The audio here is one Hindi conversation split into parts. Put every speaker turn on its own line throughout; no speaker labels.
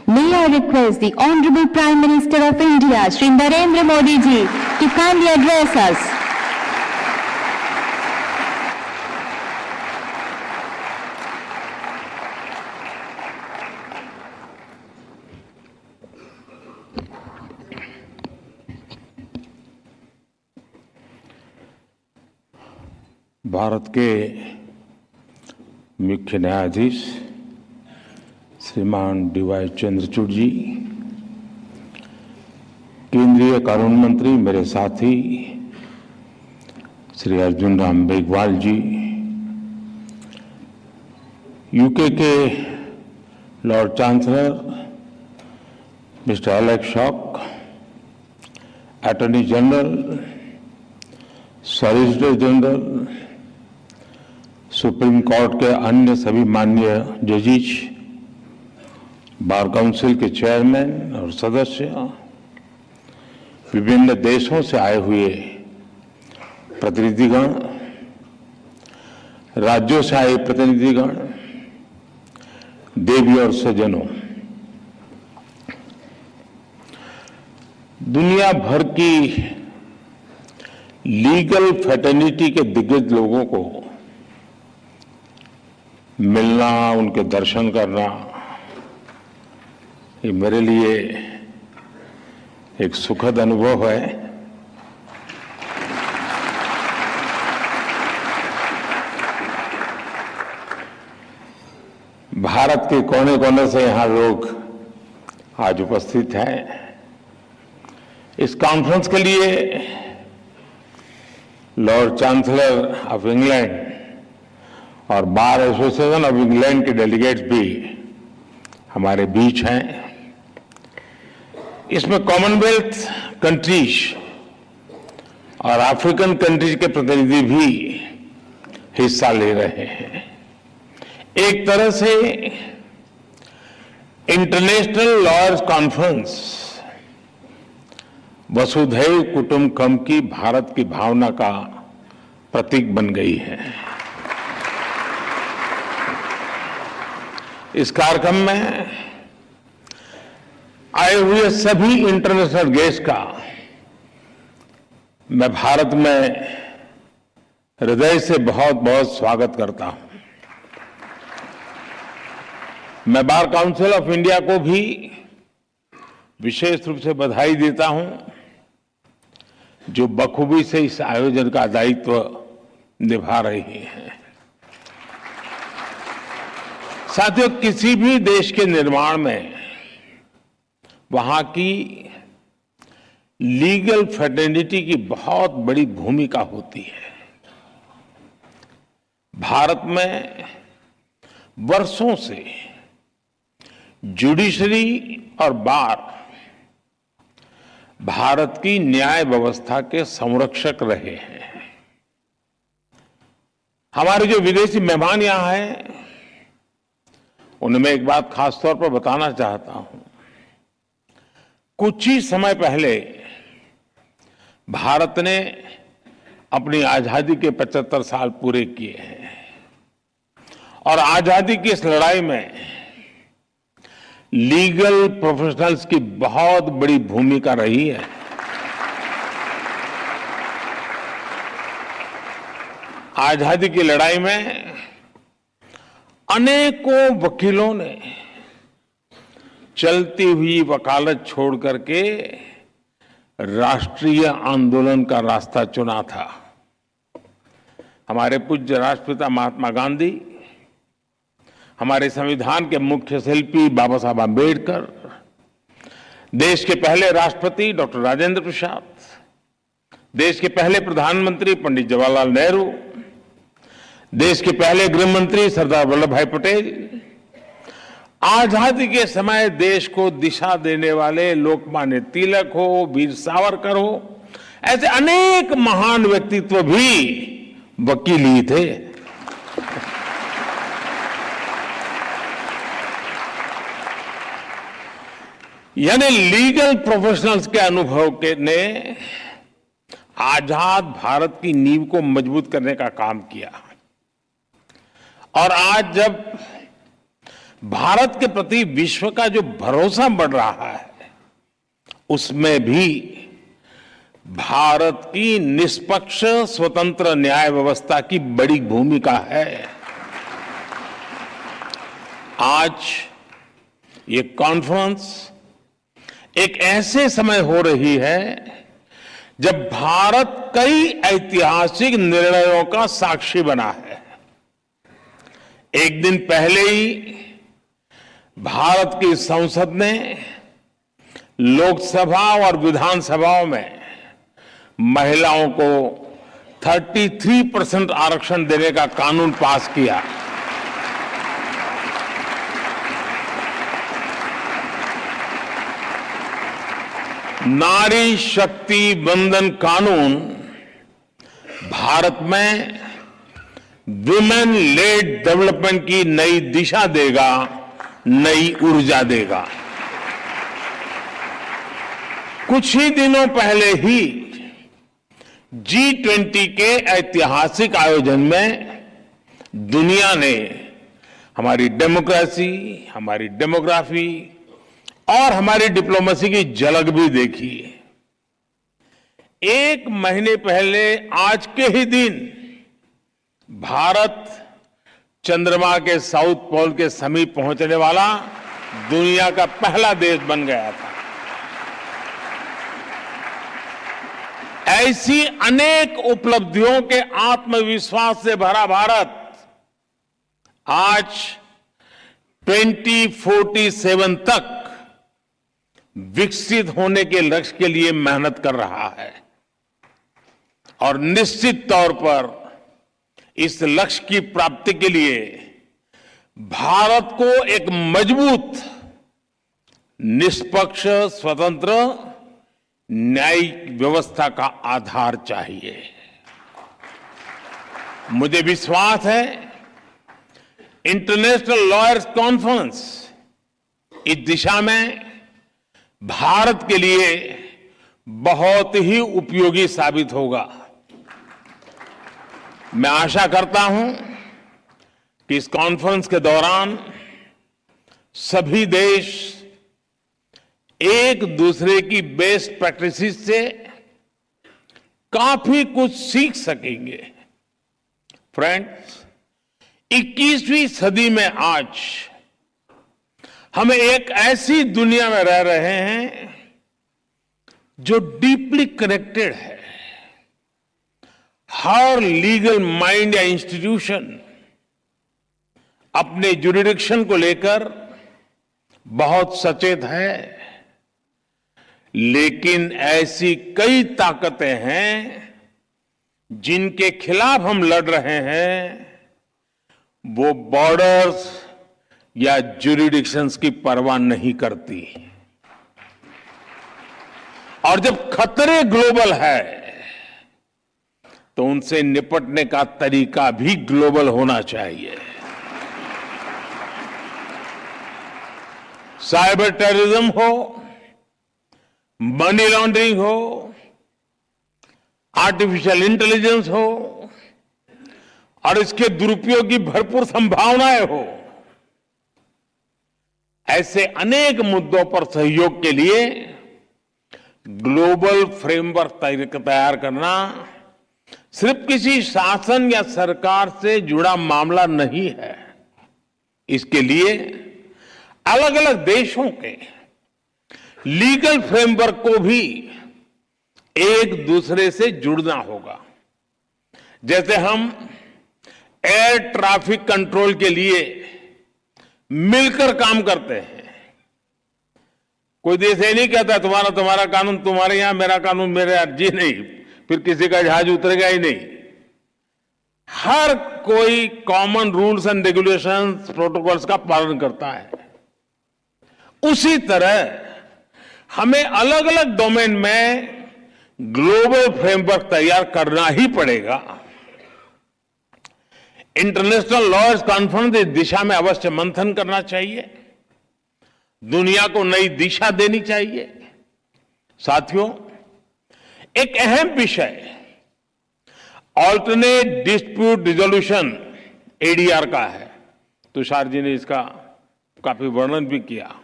May I request the Honorable Prime Minister of India, Shri Narendra Modi ji, to kindly address us.
Bharat के मुख्य न्यायाधीश श्रीमान डी.वाई. चंद्रचूड़ जी, केंद्रीय कानून मंत्री मेरे साथी श्री अर्जुन राम मेघवाल जी, यूके के Lord chancellor mister Alex shock, attorney general, solicitor general, supreme court के अन्य सभी माननीय जजेस, बार काउंसिल के चेयरमैन और सदस्य, विभिन्न देशों से आए हुए प्रतिनिधिगण, राज्यों से आए प्रतिनिधिगण, देवी और सज्जनों, दुनिया भर की लीगल फ्रेटर्निटी के दिग्गज लोगों को मिलना, उनके दर्शन करना, ये मेरे लिए एक सुखद अनुभव है। भारत के कोने कोने से यहां लोग आज उपस्थित हैं। इस कॉन्फ्रेंस के लिए लॉर्ड चांसलर ऑफ इंग्लैंड और बार एसोसिएशन ऑफ इंग्लैंड के डेलीगेट्स भी हमारे बीच हैं। इसमें कॉमनवेल्थ कंट्रीज और अफ्रीकन कंट्रीज के प्रतिनिधि भी हिस्सा ले रहे हैं। एक तरह से इंटरनेशनल लॉयर्स कॉन्फ्रेंस वसुधैव कुटुंबकम की भारत की भावना का प्रतीक बन गई है। इस कार्यक्रम में आए हुए सभी इंटरनेशनल गेस्ट का मैं भारत में हृदय से बहुत बहुत स्वागत करता हूं। मैं बार काउंसिल ऑफ इंडिया को भी विशेष रूप से बधाई देता हूं, जो बखूबी से इस आयोजन का दायित्व निभा रही है। साथियों, किसी भी देश के निर्माण में वहां की लीगल फ्रेटर्निटी की बहुत बड़ी भूमिका होती है। भारत में वर्षों से जुडिशरी और बार भारत की न्याय व्यवस्था के संरक्षक रहे हैं। हमारे जो विदेशी मेहमान यहां हैं, उनमें एक बात खास तौर पर बताना चाहता हूं। कुछ ही समय पहले भारत ने अपनी आजादी के 75 साल पूरे किए हैं और आजादी की इस लड़ाई में लीगल प्रोफेशनल्स की बहुत बड़ी भूमिका रही है। आजादी की लड़ाई में अनेकों वकीलों ने चलती हुई वकालत छोड़ करके राष्ट्रीय आंदोलन का रास्ता चुना था। हमारे पूज्य राष्ट्रपिता महात्मा गांधी, हमारे संविधान के मुख्य शिल्पी बाबा साहब आंबेडकर, देश के पहले राष्ट्रपति डॉक्टर राजेंद्र प्रसाद, देश के पहले प्रधानमंत्री पंडित जवाहरलाल नेहरू, देश के पहले गृह मंत्री सरदार वल्लभ भाई पटेल, आजादी के समय देश को दिशा देने वाले लोकमान्य तिलक हो, वीर सावरकर हो, ऐसे अनेक महान व्यक्तित्व भी वकील ही थे। यानी लीगल प्रोफेशनल्स के अनुभव के ने आजाद भारत की नींव को मजबूत करने का काम किया। और आज जब भारत के प्रति विश्व का जो भरोसा बढ़ रहा है, उसमें भी भारत की निष्पक्ष स्वतंत्र न्याय व्यवस्था की बड़ी भूमिका है। आज ये कॉन्फ्रेंस एक ऐसे समय हो रही है जब भारत कई ऐतिहासिक निर्णयों का साक्षी बना है। एक दिन पहले ही भारत की संसद ने लोकसभा और विधानसभाओं में महिलाओं को 33% आरक्षण देने का कानून पास किया। नारी शक्ति वंदन कानून भारत में वुमेन लेड डेवलपमेंट की नई दिशा देगा, नई ऊर्जा देगा। कुछ ही दिनों पहले ही G20 के ऐतिहासिक आयोजन में दुनिया ने हमारी डेमोक्रेसी, हमारी डेमोग्राफी और हमारी डिप्लोमेसी की झलक भी देखी। एक महीने पहले आज के ही दिन भारत चंद्रमा के साउथ पोल के समीप पहुंचने वाला दुनिया का पहला देश बन गया था। ऐसी अनेक उपलब्धियों के आत्मविश्वास से भरा भारत आज 2047 तक विकसित होने के लक्ष्य के लिए मेहनत कर रहा है और निश्चित तौर पर इस लक्ष्य की प्राप्ति के लिए भारत को एक मजबूत, निष्पक्ष, स्वतंत्र न्यायिक व्यवस्था का आधार चाहिए। मुझे विश्वास है इंटरनेशनल लॉयर्स कॉन्फ्रेंस इस दिशा में भारत के लिए बहुत ही उपयोगी साबित होगा। मैं आशा करता हूं कि इस कॉन्फ्रेंस के दौरान सभी देश एक दूसरे की बेस्ट प्रैक्टिसेस से काफी कुछ सीख सकेंगे। फ्रेंड्स, 21वीं सदी में आज हम एक ऐसी दुनिया में रह रहे हैं जो डीपली कनेक्टेड है। हर लीगल माइंड या इंस्टीट्यूशन अपने जुरिडिक्शन को लेकर बहुत सचेत है, लेकिन ऐसी कई ताकतें हैं जिनके खिलाफ हम लड़ रहे हैं, वो बॉर्डर्स या जुरिडिक्शंस की परवाह नहीं करती। और जब खतरे ग्लोबल है तो उनसे निपटने का तरीका भी ग्लोबल होना चाहिए। साइबर टेररिज्म हो, मनी लॉन्ड्रिंग हो, आर्टिफिशियल इंटेलिजेंस हो और इसके दुरुपयोग की भरपूर संभावनाएं हो, ऐसे अनेक मुद्दों पर सहयोग के लिए ग्लोबल फ्रेमवर्क तैयार करना सिर्फ किसी शासन या सरकार से जुड़ा मामला नहीं है। इसके लिए अलग अलग देशों के लीगल फ्रेमवर्क को भी एक दूसरे से जुड़ना होगा। जैसे हम एयर ट्रैफिक कंट्रोल के लिए मिलकर काम करते हैं। कोई देश ये नहीं कहता तुम्हारा कानून तुम्हारे यहां, मेरा कानून मेरे यहां। जी नहीं, फिर किसी का जहाज उतरेगा ही नहीं। हर कोई common rules and regulations, protocols का पालन करता है। उसी तरह हमें अलग अलग डोमेन में ग्लोबल फ्रेमवर्क तैयार करना ही पड़ेगा। इंटरनेशनल लॉयर्स कॉन्फ्रेंस इस दिशा में अवश्य मंथन करना चाहिए, दुनिया को नई दिशा देनी चाहिए। साथियों, एक अहम विषय ऑल्टरनेट डिस्प्यूट रिजोल्यूशन, एडीआर का है। तुषार जी ने इसका काफी वर्णन भी किया।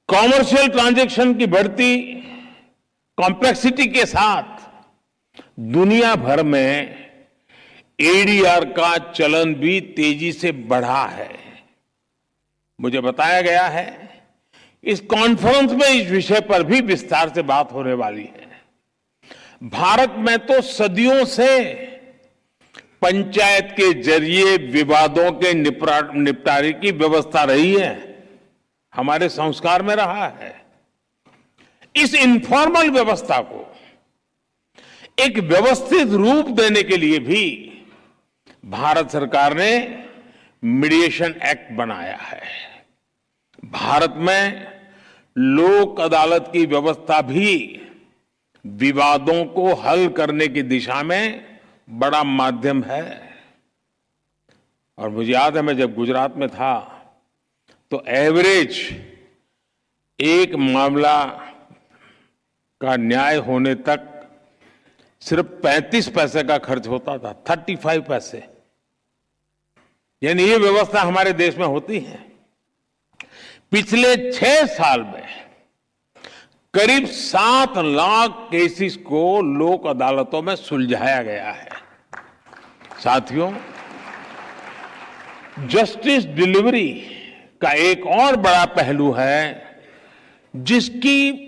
कॉमर्शियल ट्रांजैक्शन की बढ़ती कॉम्प्लेक्सिटी के साथ दुनिया भर में एडीआर का चलन भी तेजी से बढ़ा है। मुझे बताया गया है इस कॉन्फ्रेंस में इस विषय पर भी विस्तार से बात होने वाली है। भारत में तो सदियों से पंचायत के जरिए विवादों के निपटारे की व्यवस्था रही है, हमारे संस्कार में रहा है। इस इनफॉर्मल व्यवस्था को एक व्यवस्थित रूप देने के लिए भी भारत सरकार ने मीडिएशन एक्ट बनाया है। भारत में लोक अदालत की व्यवस्था भी विवादों को हल करने की दिशा में बड़ा माध्यम है। और मुझे याद है मैं जब गुजरात में था तो एवरेज एक मामला का न्याय होने तक सिर्फ 35 पैसे का खर्च होता था, 35 पैसे। यानी ये व्यवस्था हमारे देश में होती है। पिछले 6 साल में करीब 7 लाख केसेस को लोक अदालतों में सुलझाया गया है। साथियों, जस्टिस डिलीवरी का एक और बड़ा पहलू है जिसकी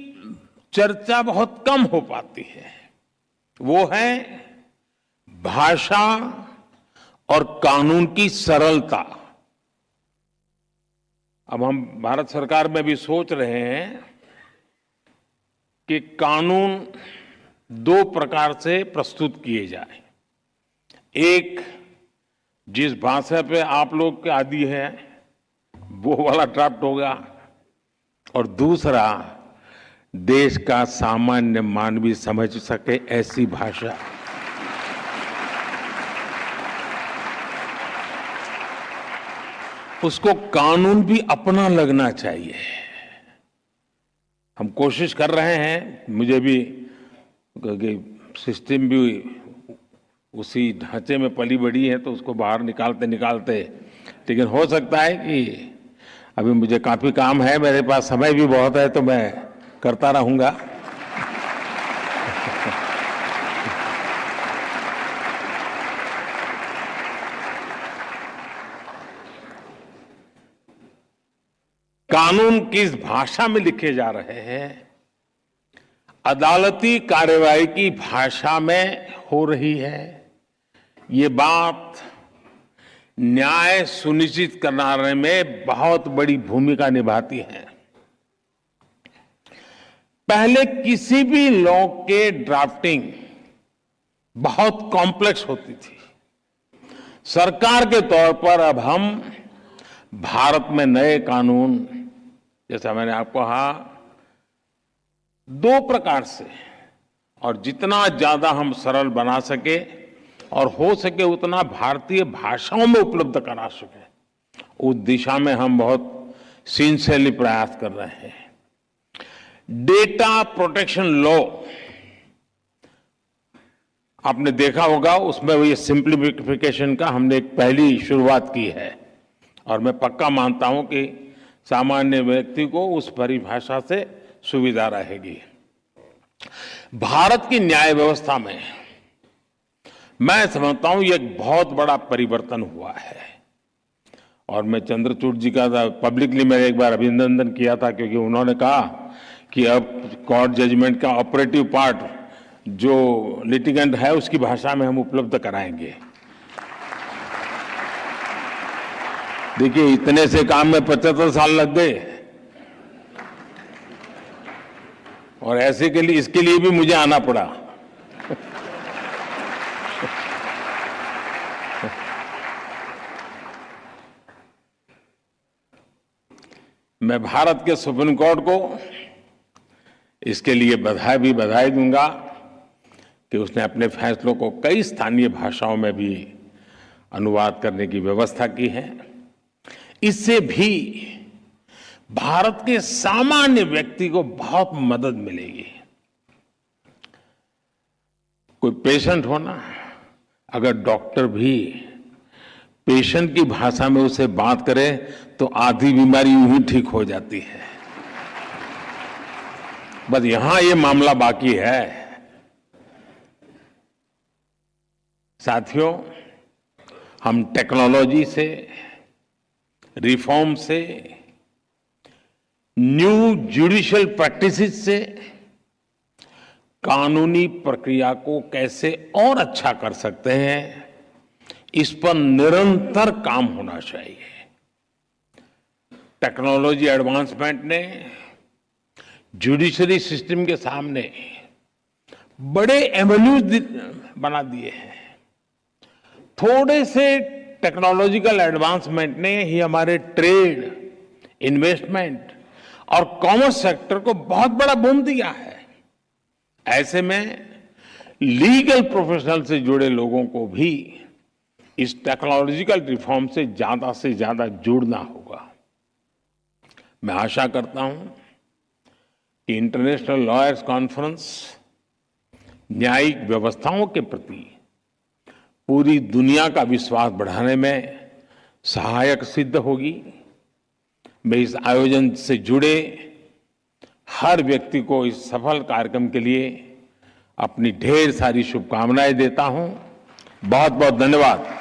चर्चा बहुत कम हो पाती है, वो है भाषा और कानून की सरलता। अब हम भारत सरकार में भी सोच रहे हैं कि कानून 2 प्रकार से प्रस्तुत किए जाए। एक, जिस भाषा पे आप लोग के आदी हैं वो वाला ड्राफ्ट होगा, और दूसरा देश का सामान्य मानवी समझ सके ऐसी भाषा। उसको कानून भी अपना लगना चाहिए। हम कोशिश कर रहे हैं, मुझे भी सिस्टम भी उसी ढांचे में पली बड़ी है तो उसको बाहर निकालते निकालते, लेकिन हो सकता है कि अभी मुझे काफी काम है, मेरे पास समय भी बहुत है, तो मैं करता रहूंगा। कानून किस भाषा में लिखे जा रहे हैं, अदालती कार्यवाही की भाषा में हो रही है, ये बात न्याय सुनिश्चित कराने में बहुत बड़ी भूमिका निभाती है। पहले किसी भी लॉ के ड्राफ्टिंग बहुत कॉम्प्लेक्स होती थी। सरकार के तौर पर अब हम भारत में नए कानून, जैसा मैंने आपको कहा, 2 प्रकार से, और जितना ज्यादा हम सरल बना सके और हो सके उतना भारतीय भाषाओं में उपलब्ध करा सके, उस दिशा में हम बहुत सिंसियरली प्रयास कर रहे हैं। डेटा प्रोटेक्शन लॉ आपने देखा होगा, उसमें ये सिंप्लीफिकेशन का हमने एक पहली शुरुआत की है, और मैं पक्का मानता हूं कि सामान्य व्यक्ति को उस परिभाषा से सुविधा रहेगी। भारत की न्याय व्यवस्था में मैं समझता हूं ये एक बहुत बड़ा परिवर्तन हुआ है, और मैं चंद्रचूड़ जी का पब्लिकली मैंने एक बार अभिनंदन किया था, क्योंकि उन्होंने कहा कि अब कोर्ट जजमेंट का ऑपरेटिव पार्ट जो लिटिगेंट है उसकी भाषा में हम उपलब्ध कराएंगे। देखिए, इतने से काम में 75 साल लग गए, और ऐसे के लिए, इसके लिए भी मुझे आना पड़ा। मैं भारत के सुप्रीम कोर्ट को इसके लिए बधाई दूंगा कि उसने अपने फैसलों को कई स्थानीय भाषाओं में भी अनुवाद करने की व्यवस्था की है। इससे भी भारत के सामान्य व्यक्ति को बहुत मदद मिलेगी। कोई पेशेंट हो ना, अगर डॉक्टर भी पेशेंट की भाषा में उसे बात करें तो आधी बीमारी यूं ही ठीक हो जाती है। बस यहां ये मामला बाकी है। साथियों, हम टेक्नोलॉजी से, रिफॉर्म से, न्यू जुडिशियल प्रैक्टिसेस से कानूनी प्रक्रिया को कैसे और अच्छा कर सकते हैं, इस पर निरंतर काम होना चाहिए। टेक्नोलॉजी एडवांसमेंट ने जुडिशरी सिस्टम के सामने बड़े एवेन्यूज बना दिए हैं। थोड़े से टेक्नोलॉजिकल एडवांसमेंट ने ही हमारे ट्रेड, इन्वेस्टमेंट और कॉमर्स सेक्टर को बहुत बड़ा बूम दिया है। ऐसे में लीगल प्रोफेशनल से जुड़े लोगों को भी इस टेक्नोलॉजिकल रिफॉर्म से ज्यादा जुड़ना होगा। मैं आशा करता हूं कि इंटरनेशनल लॉयर्स कॉन्फ्रेंस न्यायिक व्यवस्थाओं के प्रति पूरी दुनिया का विश्वास बढ़ाने में सहायक सिद्ध होगी। मैं इस आयोजन से जुड़े हर व्यक्ति को इस सफल कार्यक्रम के लिए अपनी ढेर सारी शुभकामनाएं देता हूं। बहुत बहुत धन्यवाद।